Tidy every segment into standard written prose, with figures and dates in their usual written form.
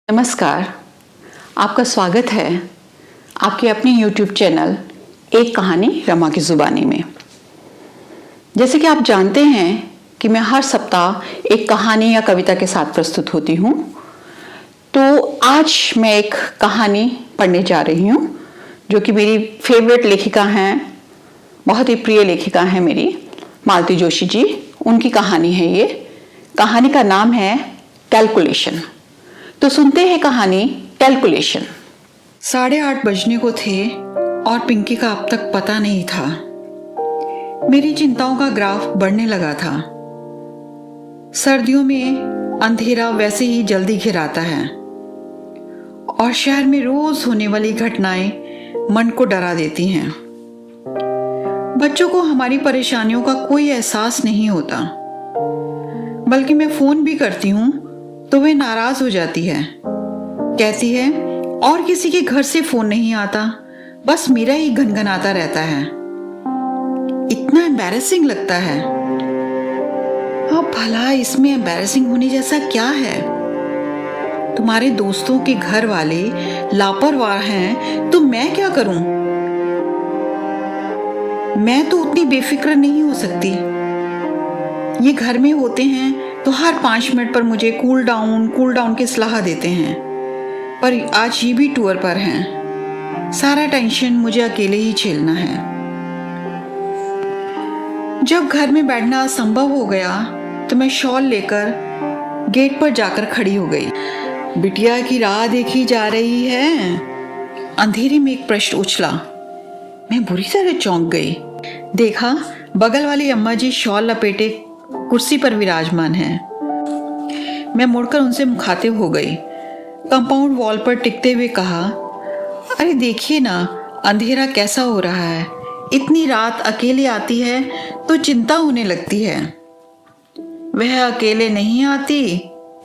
नमस्कार, आपका स्वागत है आपके अपने YouTube चैनल एक कहानी रमा की ज़ुबानी में। जैसे कि आप जानते हैं कि मैं हर सप्ताह एक कहानी या कविता के साथ प्रस्तुत होती हूँ, तो आज मैं एक कहानी पढ़ने जा रही हूँ जो कि मेरी फेवरेट लेखिका हैं, बहुत ही प्रिय लेखिका हैं मेरी मालती जोशी जी। उनकी कहानी है ये। कहानी का नाम है कैलकुलेशन। तो सुनते हैं कहानी कैलकुलेशन। 8:30 बजने को थे और पिंकी का अब तक पता नहीं था। मेरी चिंताओं का ग्राफ बढ़ने लगा था। सर्दियों में अंधेरा वैसे ही जल्दी घिराता है और शहर में रोज होने वाली घटनाएं मन को डरा देती हैं। बच्चों को हमारी परेशानियों का कोई एहसास नहीं होता, बल्कि मैं फोन भी करती हूँ तो वे नाराज हो जाती है। कहती है और किसी के घर से फोन नहीं आता, बस मेरा ही घनघनाता रहता है। इतना एम्बैरेसिंग लगता है। अब भला इसमें एम्बैरेसिंग होने जैसा क्या है? तुम्हारे दोस्तों के घर वाले लापरवाह हैं तो मैं क्या करूं? मैं तो उतनी बेफिक्र नहीं हो सकती। ये घर में होते हैं तो हर 5 मिनट पर मुझे कूल डाउन की सलाह देते हैं, पर आज ये भी टूर पर हैं। सारा टेंशन मुझे अकेले ही झेलना है। जब घर में बैठना असंभव हो गया तो मैं शॉल लेकर गेट पर जाकर खड़ी हो गई। बिटिया की राह देखी जा रही है? अंधेरे में एक प्रश्न उछला। मैं बुरी तरह चौंक गई। देखा, बगल वाली अम्मा जी शॉल लपेटे कुर्सी पर विराजमान हैं। मैं मुड़कर उनसे मुखातिब हो गई। कंपाउंड वॉल पर टिकते हुए कहा, अरे देखिए ना, अंधेरा कैसा हो रहा है। इतनी रात अकेले आती है तो चिंता होने लगती है। वह अकेले नहीं आती,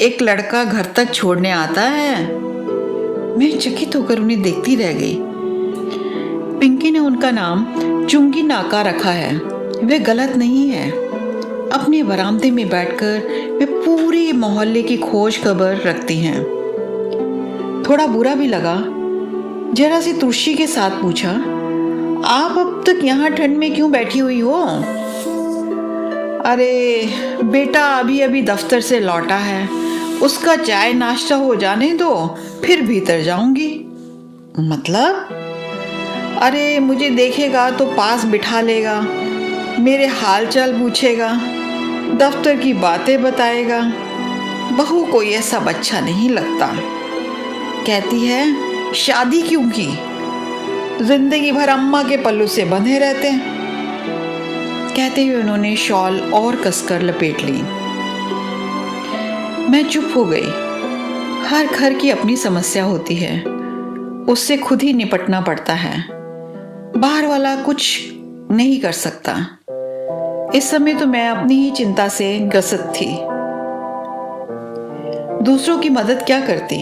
एक लड़का घर तक छोड़ने आता है। मैं चकित होकर उन्हें देखती रह गई। पिंकी ने उनका नाम चुंगी नाका रखा है। वे गलत नहीं है। अपने बरामदे में बैठकर वे पूरे मोहल्ले की खोज खबर रखती हैं। थोड़ा बुरा भी लगा। जरा सी तुर्शी के साथ पूछा, आप अब तक यहाँ ठंड में क्यों बैठी हुई हो? अरे बेटा अभी अभी दफ्तर से लौटा है, उसका चाय नाश्ता हो जाने दो, फिर भीतर जाऊंगी। मतलब? अरे मुझे देखेगा तो पास बिठा लेगा, मेरे हाल चाल पूछेगा, दफ्तर की बातें बताएगा। बहू को यह सब अच्छा नहीं लगता। कहती है शादी क्यों की, जिंदगी भर अम्मा के पल्लू से बंधे रहते हैं। कहते हुए उन्होंने शॉल और कसकर लपेट ली। मैं चुप हो गई। हर घर की अपनी समस्या होती है, उससे खुद ही निपटना पड़ता है। बाहर वाला कुछ नहीं कर सकता। इस समय तो मैं अपनी ही चिंता से ग्रसित थी। दूसरों की मदद क्या करती?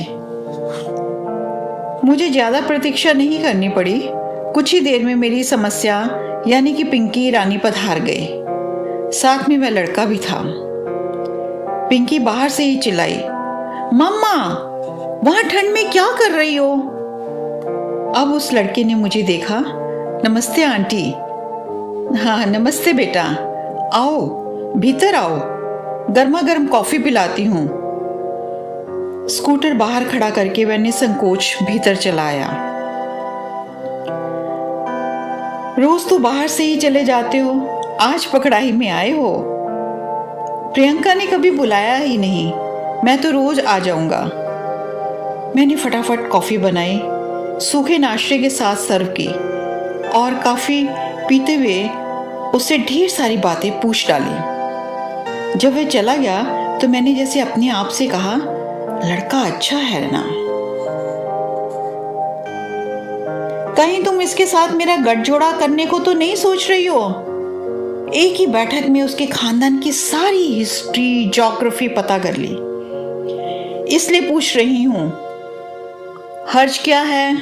मुझे ज्यादा प्रतीक्षा नहीं करनी पड़ी। कुछ ही देर में मेरी समस्या यानी कि पिंकी रानी पधार गई। साथ में वह लड़का भी था। पिंकी बाहर से ही चिल्लाई, मम्मा वहां ठंड में क्या कर रही हो? अब उस लड़के ने मुझे देखा। नमस्ते आंटी। हाँ नमस्ते बेटा, आओ भीतर आओ, गर्मा गर्म कॉफी पिलाती हूँ। स्कूटर बाहर खड़ा करके वह निसंकोच भीतर चला आया। रोज तो बाहर से ही चले जाते हो, आज पकड़ाई में आए हो। प्रियंका ने कभी बुलाया ही नहीं, मैं तो रोज आ जाऊंगा। मैंने फटाफट कॉफी बनाई, सूखे नाश्ते के साथ सर्व की और कॉफी पीते हुए उससे ढेर सारी बातें पूछ डाली। जब वह चला गया तो मैंने जैसे अपने आप से कहा, लड़का अच्छा है ना। कहीं तुम इसके साथ मेरा गठजोड़ा करने को तो नहीं सोच रही हो? एक ही बैठक में उसके खानदान की सारी हिस्ट्री ज्योग्राफी पता कर ली, इसलिए पूछ रही हूं। हर्ज क्या है?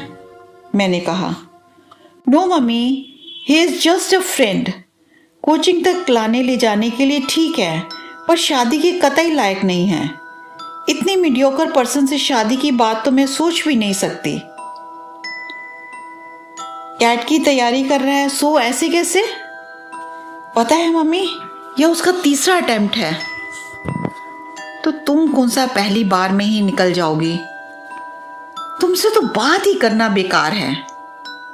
मैंने कहा। No mummy, he is just a friend. Coaching तक लाने ले जाने के लिए ठीक है, पर शादी के कतई लायक नहीं है। इतने मीडियोकर पर्सन से शादी की बात तो मैं सोच भी नहीं सकती। कैट की तैयारी कर रहा है, सो ऐसे कैसे? पता है मम्मी, यह उसका तीसरा अटेम्प्ट है। तो तुम कौन सा पहली बार में ही निकल जाओगी? तुमसे तो बात ही करना बेकार है,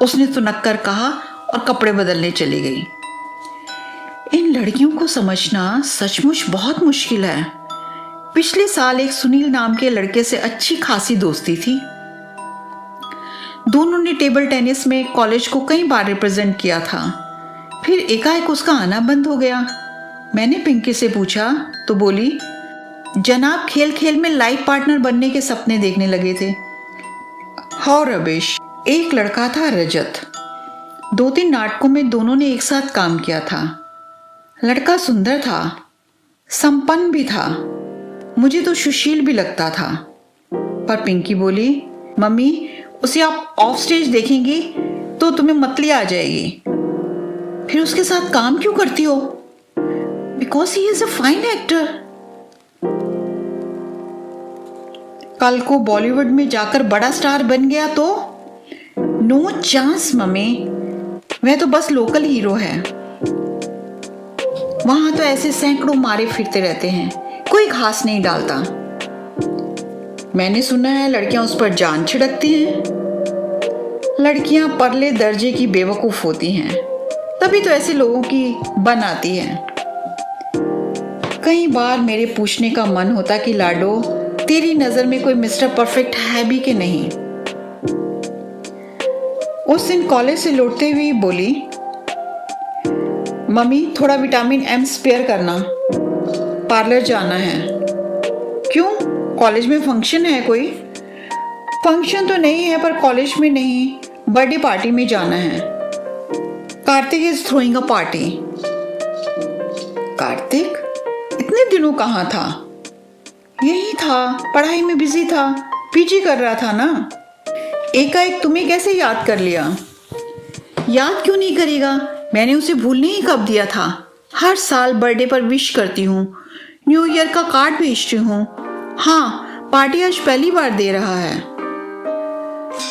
उसने तुनक कर कहा और कपड़े बदलने चली गई। इन लड़कियों को समझना सचमुच बहुत मुश्किल है। पिछले साल एक सुनील नाम के लड़के से अच्छी खासी दोस्ती थी। दोनों ने टेबल टेनिस में कॉलेज को कई बार रिप्रेजेंट किया था। फिर एकाएक उसका आना बंद हो गया। मैंने पिंकी से पूछा तो बोली, जनाब खेल खेल में लाइफ पार्टनर बनने के सपने देखने लगे थे। हाँ रमेश, एक लड़का था रजत, 2-3 नाटकों में दोनों ने एक साथ काम किया था। लड़का सुंदर था, संपन्न भी था, मुझे तो सुशील भी लगता था। पर पिंकी बोली, मम्मी उसे आप ऑफ स्टेज देखेंगी तो तुम्हें मतली आ जाएगी। फिर उसके साथ काम क्यों करती हो? Because he is a fine actor. कल को बॉलीवुड में जाकर बड़ा स्टार बन गया तो? नो चांस मम्मी, वह तो बस लोकल हीरो है। वहां तो ऐसे सैकड़ों मारे फिरते रहते हैं, कोई घास नहीं डालता। मैंने सुना है लड़कियां उस पर जान छिड़कती हैं। लड़कियां परले दर्जे की बेवकूफ होती हैं, तभी तो ऐसे लोगों की बन आती है। कई बार मेरे पूछने का मन होता कि लाडो, तेरी नजर में कोई मिस्टर परफेक्ट है भी कि नहीं। उस दिन कॉलेज से लौटते हुए बोली, मम्मी थोड़ा विटामिन एम स्पेयर करना, पार्लर जाना है। क्यों, कॉलेज में फंक्शन है कोई? फंक्शन तो नहीं है, पर कॉलेज में नहीं, बर्थडे पार्टी में जाना है। Kartik is throwing a party. Kartik इतने दिनों कहाँ था? यही था, पढ़ाई में बिजी था, पीजी कर रहा था ना। एकाएक तुम्हें कैसे याद कर लिया? याद क्यों नहीं करेगा, मैंने उसे भूलने ही कब दिया था। हर साल बर्थडे पर विश करती हूँ, न्यू ईयर का कार्ड भेजती हूँ। हाँ, पार्टी आज पहली बार दे रहा है।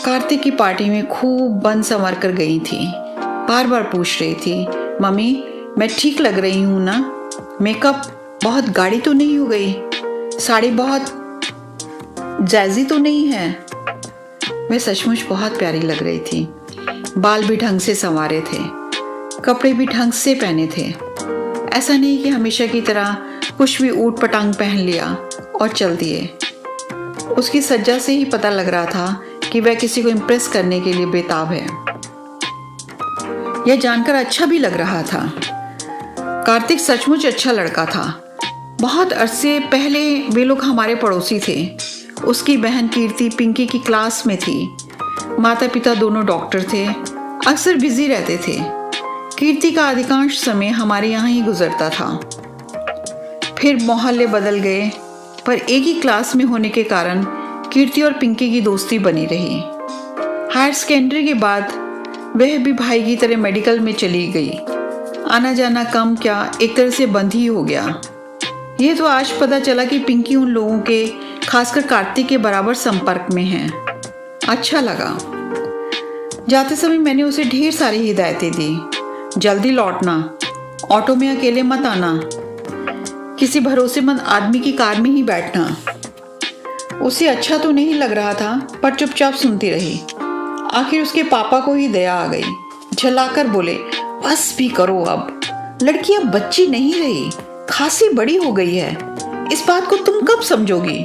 कार्तिक की पार्टी में खूब बन संवर कर गई थी। बार बार पूछ रही थी, मम्मी मैं ठीक लग रही हूँ ना? मेकअप बहुत गाढ़ी तो नहीं हो गई? साड़ी बहुत जैजी तो नहीं है? मैं सचमुच बहुत प्यारी लग रही थी। बाल भी ढंग से संवारे थे, कपड़े भी ढंग से पहने थे। ऐसा नहीं कि हमेशा की तरह कुछ भी ऊट पटांग पहन लिया और चल दिए। उसकी सज्जा से ही पता लग रहा था कि वह किसी को इम्प्रेस करने के लिए बेताब है। यह जानकर अच्छा भी लग रहा था। कार्तिक सचमुच अच्छा लड़का था। बहुत अरसे पहले वे लोग हमारे पड़ोसी थे। उसकी बहन कीर्ति पिंकी की क्लास में थी। माता पिता दोनों डॉक्टर थे, अक्सर बिजी रहते थे। कीर्ति का अधिकांश समय हमारे यहाँ ही गुजरता था। फिर मोहल्ले बदल गए, पर एक ही क्लास में होने के कारण कीर्ति और पिंकी की दोस्ती बनी रही। हायर सेकेंडरी के बाद वह भी भाई की तरह मेडिकल में चली गई। आना जाना कम क्या एक तरह से बंद ही हो गया। ये तो आज पता चला कि पिंकी उन लोगों के, खासकर कार्तिक के बराबर संपर्क में है। अच्छा लगा। जाते समय मैंने उसे ढेर सारी हिदायतें दी। जल्दी लौटना, ऑटो में अकेले मत आना, किसी भरोसेमंद आदमी की कार में ही बैठना। उसे अच्छा तो नहीं लग रहा था, पर चुपचाप सुनती रही। आखिर उसके पापा को ही दया आ गई। झल्लाकर बोले, बस भी करो अब, लड़की अब बच्ची नहीं रही, खासी बड़ी हो गई है। इस बात को तुम कब समझोगी?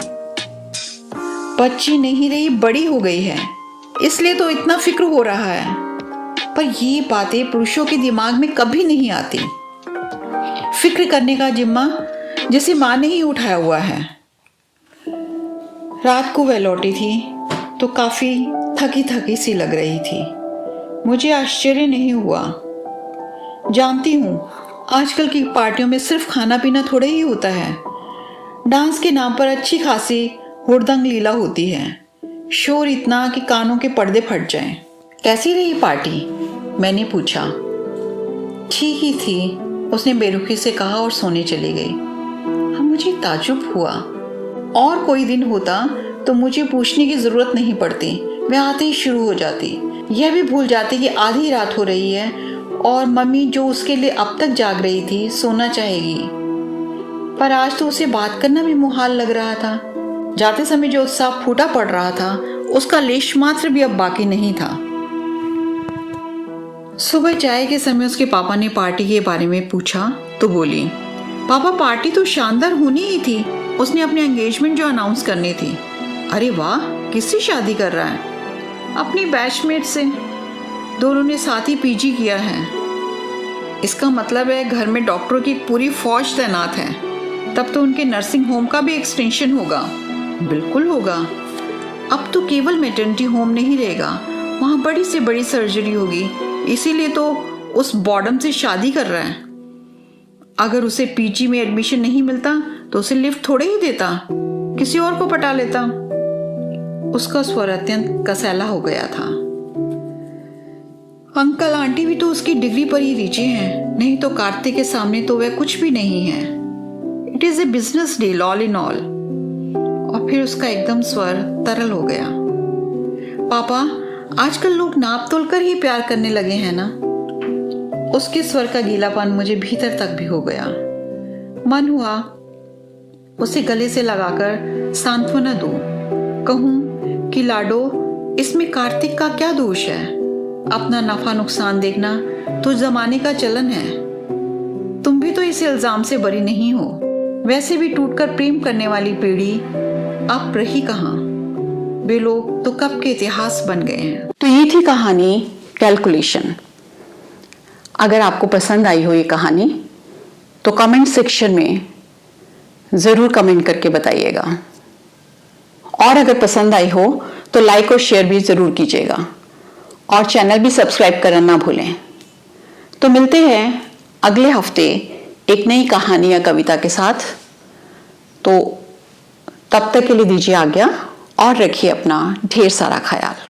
बच्ची नहीं रही, बड़ी हो गई है, इसलिए तो इतना फिक्र हो रहा है। पर ये बातें पुरुषों के दिमाग में कभी नहीं आती। फिक्र करने का जिम्मा जैसे माँ ने ही उठाया हुआ है। रात को वह लौटी थी तो काफी थकी थकी सी लग रही थी। मुझे आश्चर्य नहीं हुआ। जानती हूँ आजकल की पार्टियों में सिर्फ खाना पीना थोड़े ही होता है। डांस के नाम पर अच्छी खासी हुड़दंग लीला होती है। शोर इतना कि कानों के पर्दे फट जाएं। कैसी रही पार्टी? मैंने पूछा। ठीक ही थी, उसने बेरुखी से कहा और सोने चली गई। अब मुझे ताज्जुब हुआ। और कोई दिन होता तो मुझे पूछने की जरूरत नहीं पड़ती, मैं आते ही शुरू हो जाती। यह भी भूल जाती कि आधी रात हो रही है और मम्मी जो उसके लिए अब तक जाग रही थी सोना चाहेगी। पर आज तो उसे बात करना भी मुहाल लग रहा था। जाते समय जो उत्साह फूटा पड़ रहा था उसका लेश मात्र भी अब बाकी नहीं था। सुबह चाय के समय उसके पापा ने पार्टी के बारे में पूछा तो बोली, पापा पार्टी तो शानदार होनी ही थी, उसने अपनी एंगेजमेंट जो अनाउंस करनी थी। अरे वाह, किससे शादी कर रहा है? अपनी बैचमेट से, दोनों ने साथ ही पीजी किया है। इसका मतलब है घर में डॉक्टरों की एक पूरी फौज तैनात है। तब तो उनके नर्सिंग होम का भी एक्सटेंशन होगा। बिल्कुल होगा। अब तो केवल मैटरनिटी होम नहीं रहेगा, वहाँ बड़ी से बड़ी सर्जरी होगी। इसीलिए तो उस बॉर्डम से शादी कर रहा है। अगर उसे पीजी में एडमिशन नहीं मिलता तो उसे लिफ्ट थोड़े ही देता, किसी और को पटा लेता। उसका स्वर अत्यंत कसैला हो गया था। अंकल आंटी भी तो उसकी डिग्री पर ही रीचे हैं, नहीं तो कार्तिक के सामने तो वह कुछ भी नहीं है। It is a business deal all in all. और फिर उसका एकदम स्वर तरल हो गया। पापा, आजकल लोग नाप तोल कर ही प्यार करने लगे हैं ना। उसके स्वर का गीलापन मुझे भीतर तक भी हो गया। मन हुआ उसे गले से लगाकर सांत्वना दूं, कहूं कि लाडो, इसमें कार्तिक का क्या दोष है? अपना नफा नुकसान देखना तो जमाने का चलन है। तुम भी तो इस इल्जाम से बरी नहीं हो। वैसे भी टूटकर प्रेम करने वाली पीढ़ी अब रही कहाँ? वे लोग तो कब के इतिहास बन गए हैं। तो ये थी कहानी कैलकुलेशन। अगर आपको पसंद आई हो ये कहानी तो कमेंट सेक्शन में ज़रूर कमेंट करके बताइएगा। और अगर पसंद आई हो तो लाइक और शेयर भी ज़रूर कीजिएगा और चैनल भी सब्सक्राइब करना ना भूलें। तो मिलते हैं अगले हफ्ते एक नई कहानी या कविता के साथ। तो तब तक के लिए दीजिए आज्ञा और रखिए अपना ढेर सारा ख्याल।